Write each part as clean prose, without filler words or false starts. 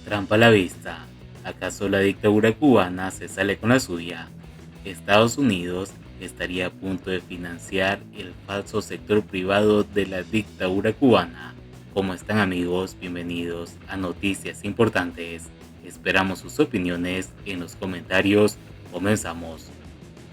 Trampa a la vista. ¿Acaso la dictadura cubana se sale con la suya? Estados Unidos estaría a punto de financiar el falso sector privado de la dictadura cubana. ¿Cómo están, amigos? Bienvenidos a Noticias Importantes. Esperamos sus opiniones en los comentarios. Comenzamos.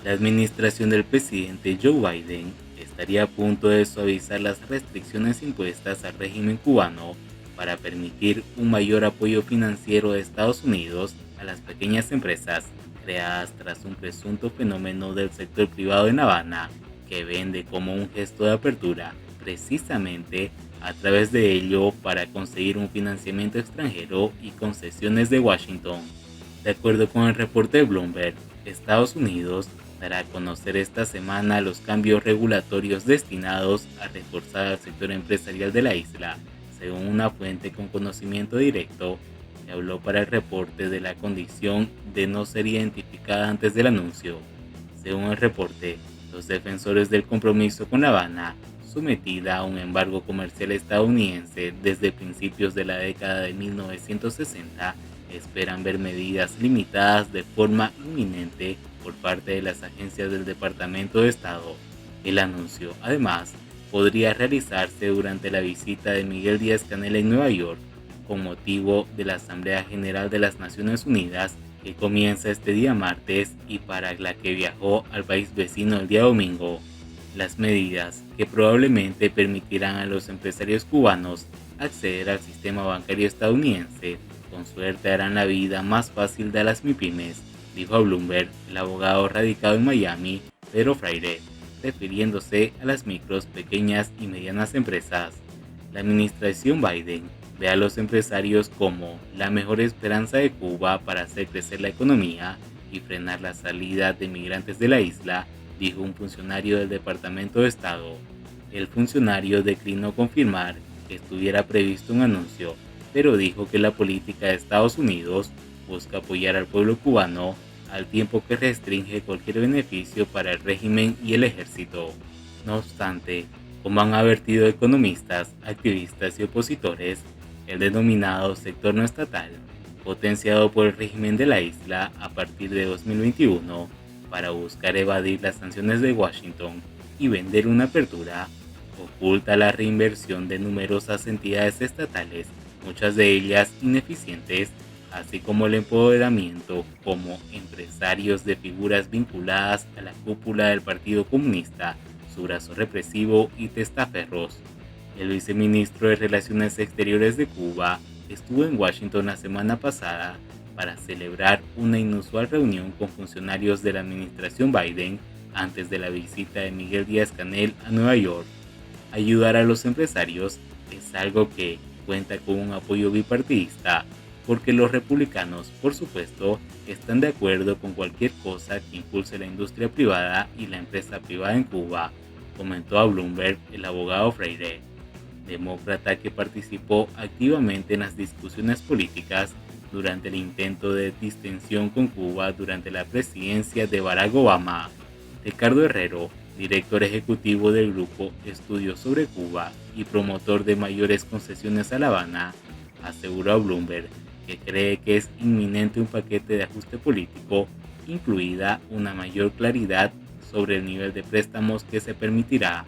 La administración del presidente Joe Biden estaría a punto de suavizar las restricciones impuestas al régimen cubano para permitir un mayor apoyo financiero de Estados Unidos a las pequeñas empresas creadas tras un presunto fenómeno del sector privado en La Habana, que vende como un gesto de apertura precisamente a través de ello para conseguir un financiamiento extranjero y concesiones de Washington. De acuerdo con el reporte de Bloomberg, Estados Unidos dará a conocer esta semana los cambios regulatorios destinados a reforzar al sector empresarial de la isla, según una fuente con conocimiento directo que habló para el reporte de la condición de no ser identificada antes del anuncio. Según el reporte, los defensores del compromiso con La Habana, sometida a un embargo comercial estadounidense desde principios de la década de 1960, esperan ver medidas limitadas de forma inminente por parte de las agencias del Departamento de Estado. El anuncio, además, podría realizarse durante la visita de Miguel Díaz-Canel en Nueva York, con motivo de la Asamblea General de las Naciones Unidas que comienza este día martes y para la que viajó al país vecino el día domingo. Las medidas, que probablemente permitirán a los empresarios cubanos acceder al sistema bancario estadounidense, con suerte harán la vida más fácil de las MIPYMES, dijo a Bloomberg el abogado radicado en Miami, Pedro Freire, refiriéndose a las micros, pequeñas y medianas empresas. La administración Biden ve a los empresarios como la mejor esperanza de Cuba para hacer crecer la economía y frenar la salida de migrantes de la isla, dijo un funcionario del Departamento de Estado. El funcionario declinó confirmar que estuviera previsto un anuncio, pero dijo que la política de Estados Unidos busca apoyar al pueblo cubano al tiempo que restringe cualquier beneficio para el régimen y el ejército. No obstante, como han advertido economistas, activistas y opositores, el denominado sector no estatal, potenciado por el régimen de la isla a partir de 2021 para buscar evadir las sanciones de Washington y vender una apertura, oculta la reinversión de numerosas entidades estatales, muchas de ellas ineficientes, así como el empoderamiento como empresarios de figuras vinculadas a la cúpula del Partido Comunista, su brazo represivo y testaferros. El viceministro de Relaciones Exteriores de Cuba estuvo en Washington la semana pasada para celebrar una inusual reunión con funcionarios de la administración Biden antes de la visita de Miguel Díaz-Canel a Nueva York. Ayudar a los empresarios es algo que cuenta con un apoyo bipartidista, porque los republicanos, por supuesto, están de acuerdo con cualquier cosa que impulse la industria privada y la empresa privada en Cuba, comentó a Bloomberg el abogado Freire, demócrata que participó activamente en las discusiones políticas durante el intento de distensión con Cuba durante la presidencia de Barack Obama. Ricardo Herrero, director ejecutivo del grupo Estudios sobre Cuba y promotor de mayores concesiones a La Habana, aseguró a Bloomberg que cree que es inminente un paquete de ajuste político, incluida una mayor claridad sobre el nivel de préstamos que se permitirá.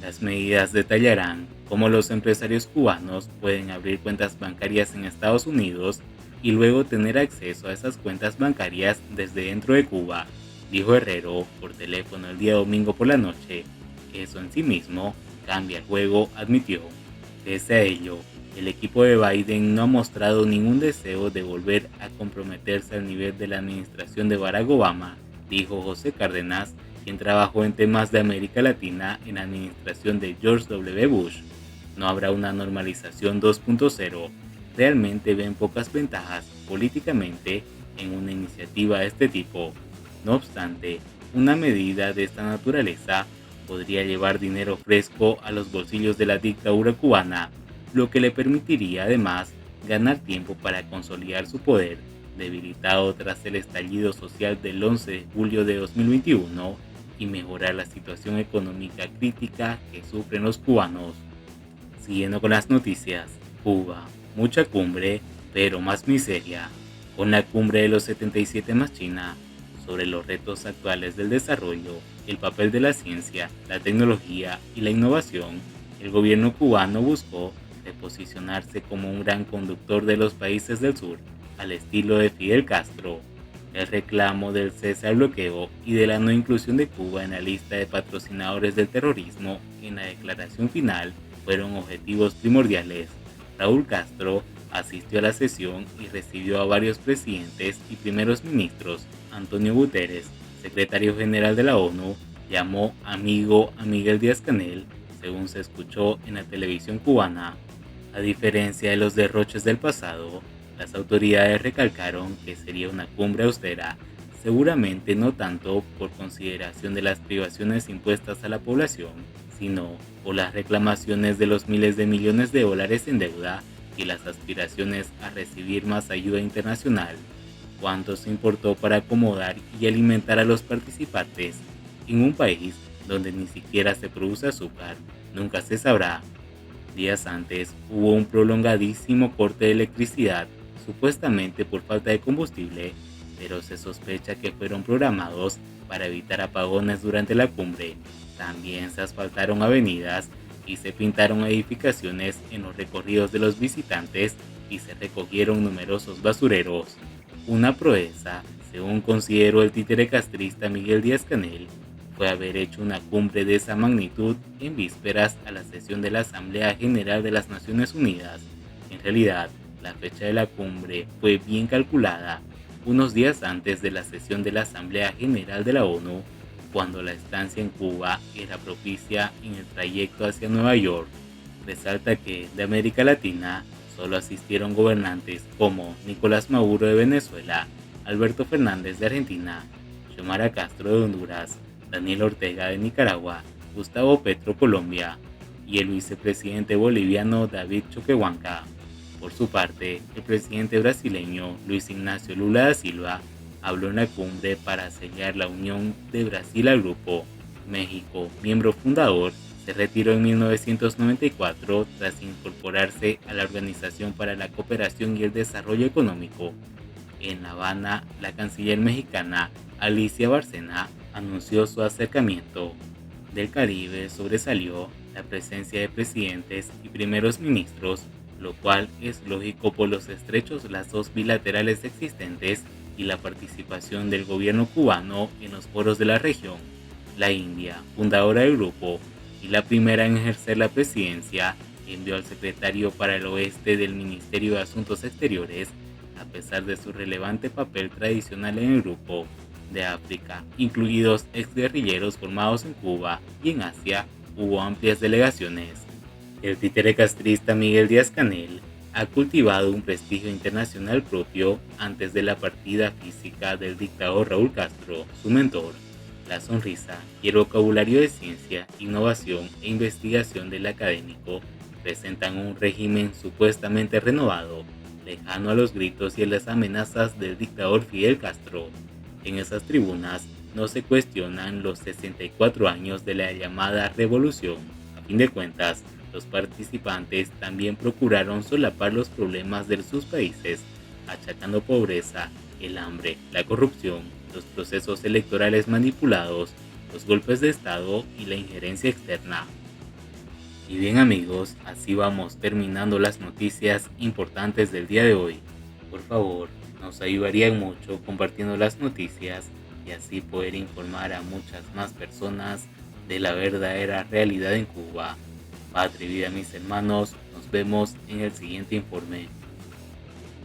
Las medidas detallarán cómo los empresarios cubanos pueden abrir cuentas bancarias en Estados Unidos y luego tener acceso a esas cuentas bancarias desde dentro de Cuba, dijo Herrero por teléfono el día domingo por la noche. Eso en sí mismo cambia el juego, admitió. Pese a ello, el equipo de Biden no ha mostrado ningún deseo de volver a comprometerse al nivel de la administración de Barack Obama, dijo José Cárdenas, quien trabajó en temas de América Latina en la administración de George W. Bush. No habrá una normalización 2.0. Realmente ven pocas ventajas políticamente en una iniciativa de este tipo. No obstante, una medida de esta naturaleza podría llevar dinero fresco a los bolsillos de la dictadura cubana, lo que le permitiría además ganar tiempo para consolidar su poder, debilitado tras el estallido social del 11 de julio de 2021, y mejorar la situación económica crítica que sufren los cubanos. Siguiendo con las noticias, Cuba, mucha cumbre, pero más miseria. Con la cumbre de los 77 más China sobre los retos actuales del desarrollo, el papel de la ciencia, la tecnología y la innovación, el gobierno cubano buscó reposicionarse como un gran conductor de los países del sur, al estilo de Fidel Castro. El reclamo del cese al bloqueo y de la no inclusión de Cuba en la lista de patrocinadores del terrorismo en la declaración final fueron objetivos primordiales. Raúl Castro asistió a la sesión y recibió a varios presidentes y primeros ministros. Antonio Guterres, secretario general de la ONU, llamó amigo a Miguel Díaz-Canel, según se escuchó en la televisión cubana. A diferencia de los derroches del pasado, las autoridades recalcaron que sería una cumbre austera, seguramente no tanto por consideración de las privaciones impuestas a la población, sino por las reclamaciones de los miles de millones de dólares en deuda y las aspiraciones a recibir más ayuda internacional. ¿Cuánto se importó para acomodar y alimentar a los participantes? En un país donde ni siquiera se produce azúcar, nunca se sabrá. Días antes hubo un prolongadísimo corte de electricidad, supuestamente por falta de combustible, pero se sospecha que fueron programados para evitar apagones durante la cumbre. También se asfaltaron avenidas y se pintaron edificaciones en los recorridos de los visitantes y se recogieron numerosos basureros. Una proeza, según consideró el títere castrista Miguel Díaz-Canel, fue haber hecho una cumbre de esa magnitud en vísperas a la sesión de la Asamblea General de las Naciones Unidas. En realidad, la fecha de la cumbre fue bien calculada, unos días antes de la sesión de la Asamblea General de la ONU, cuando la estancia en Cuba era propicia en el trayecto hacia Nueva York. Resalta que de América Latina solo asistieron gobernantes como Nicolás Maduro de Venezuela, Alberto Fernández de Argentina, Xiomara Castro de Honduras, Daniel Ortega de Nicaragua, Gustavo Petro Colombia y el vicepresidente boliviano David Choquehuanca. Por su parte, el presidente brasileño Luis Ignacio Lula da Silva habló en la cumbre para sellar la unión de Brasil al grupo. México, miembro fundador, se retiró en 1994 tras incorporarse a la Organización para la Cooperación y el Desarrollo Económico. En La Habana, la canciller mexicana Alicia Bárcena anunció su acercamiento. Del Caribe sobresalió la presencia de presidentes y primeros ministros, lo cual es lógico por los estrechos lazos bilaterales existentes y la participación del gobierno cubano en los foros de la región. La India, fundadora del grupo y la primera en ejercer la presidencia, envió al secretario para el oeste del Ministerio de Asuntos Exteriores, a pesar de su relevante papel tradicional en el grupo. De África, incluidos exguerrilleros formados en Cuba y en Asia, hubo amplias delegaciones. El títere castrista Miguel Díaz-Canel ha cultivado un prestigio internacional propio antes de la partida física del dictador Raúl Castro, su mentor. La sonrisa y el vocabulario de ciencia, innovación e investigación del académico presentan un régimen supuestamente renovado, lejano a los gritos y a las amenazas del dictador Fidel Castro. En esas tribunas no se cuestionan los 64 años de la llamada revolución. A fin de cuentas, los participantes también procuraron solapar los problemas de sus países, achacando pobreza, el hambre, la corrupción, los procesos electorales manipulados, los golpes de Estado y la injerencia externa. Y bien amigos, así vamos terminando las noticias importantes del día de hoy. Por favor, nos ayudarían mucho compartiendo las noticias y así poder informar a muchas más personas de la verdadera realidad en Cuba. Patria y vida mis hermanos, nos vemos en el siguiente informe.